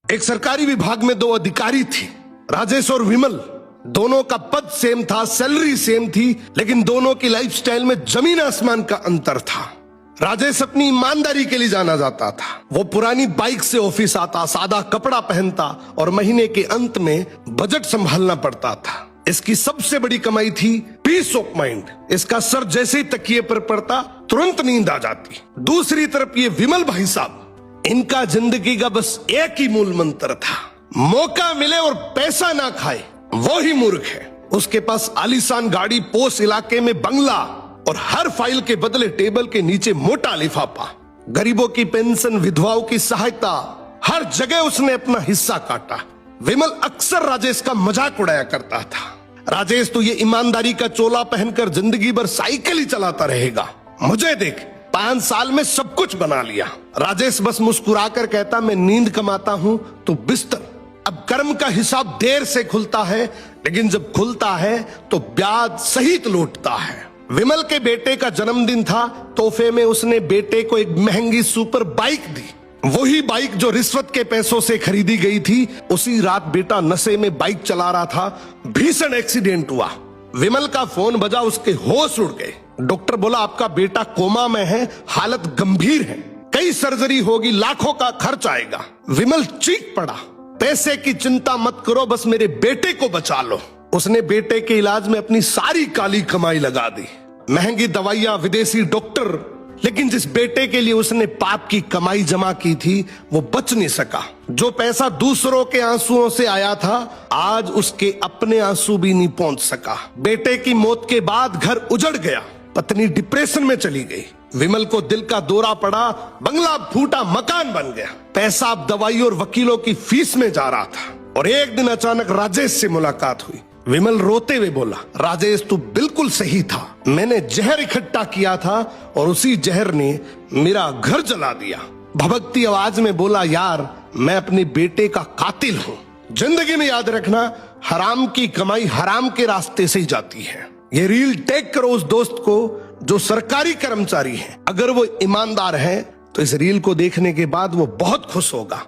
एक सरकारी विभाग में दो अधिकारी थे, राजेश और विमल। दोनों का पद सेम था, सैलरी सेम थी, लेकिन दोनों की लाइफस्टाइल में जमीन आसमान का अंतर था। राजेश अपनी ईमानदारी के लिए जाना जाता था। वो पुरानी बाइक से ऑफिस आता, सादा कपड़ा पहनता और महीने के अंत में बजट संभालना पड़ता था। इसकी सबसे बड़ी कमाई थी पीस ऑफ माइंड। इसका सर जैसे ही तकिए पर पड़ता तुरंत नींद आ जाती। दूसरी तरफ ये विमल भाई साहब, इनका जिंदगी का बस एक ही मूल मंत्र था, मौका मिले और पैसा ना खाए वो ही मूर्ख है। उसके पास आलीशान गाड़ी, पोस्ट इलाके में बंगला और हर फाइल के बदले टेबल के नीचे मोटा लिफाफा। गरीबों की पेंशन, विधवाओं की सहायता, हर जगह उसने अपना हिस्सा काटा। विमल अक्सर राजेश का मजाक उड़ाया करता था। राजेश तो ये ईमानदारी का चोला पहनकर जिंदगी भर साइकिल ही चलाता रहेगा। मुझे देख, 5 साल में सब कुछ बना लिया। राजेश बस मुस्कुराकर कहता, मैं नींद कमाता हूं तो बिस्तर। अब कर्म का हिसाब देर से खुलता है, लेकिन जब खुलता है तो ब्याज सहित लौटता है। विमल के बेटे का जन्मदिन था। तोहफे में उसने बेटे को एक महंगी सुपर बाइक दी। वही बाइक जो रिश्वत के पैसों से खरीदी गई थी। उसी रात बेटा नशे में बाइक चला रहा था, भीषण एक्सीडेंट हुआ। विमल का फोन बजा, उसके होश उड़ गए। डॉक्टर बोला आपका बेटा कोमा में है, हालत गंभीर है, कई सर्जरी होगी, लाखों का खर्च आएगा। विमल चीख पड़ा, पैसे की चिंता मत करो, बस मेरे बेटे को बचा लो। उसने बेटे के इलाज में अपनी सारी काली कमाई लगा दी, महंगी दवाइयां, विदेशी डॉक्टर। लेकिन जिस बेटे के लिए उसने पाप की कमाई जमा की थी वो बच नहीं सका। जो पैसा दूसरों के आंसुओं से आया था, आज उसके अपने आंसू भी नहीं पहुंच सका। बेटे की मौत के बाद घर उजड़ गया, पत्नी डिप्रेशन में चली गई। विमल को दिल का दौरा पड़ा, बंगला फूटा, मकान बन गया। पैसा अब दवाई और वकीलों की फीस में जा रहा था। और एक दिन अचानक राजेश से मुलाकात हुई। विमल रोते हुए बोला, राजेश तू बिल्कुल सही था, मैंने जहर इकट्ठा किया था और उसी जहर ने मेरा घर जला दिया। भभकती आवाज में बोला, यार मैं अपने बेटे का कातिल हूँ। जिंदगी में याद रखना, हराम की कमाई हराम के रास्ते से ही जाती है। ये रील टैग करो उस दोस्त को जो सरकारी कर्मचारी है। अगर वो ईमानदार है तो इस रील को देखने के बाद वो बहुत खुश होगा।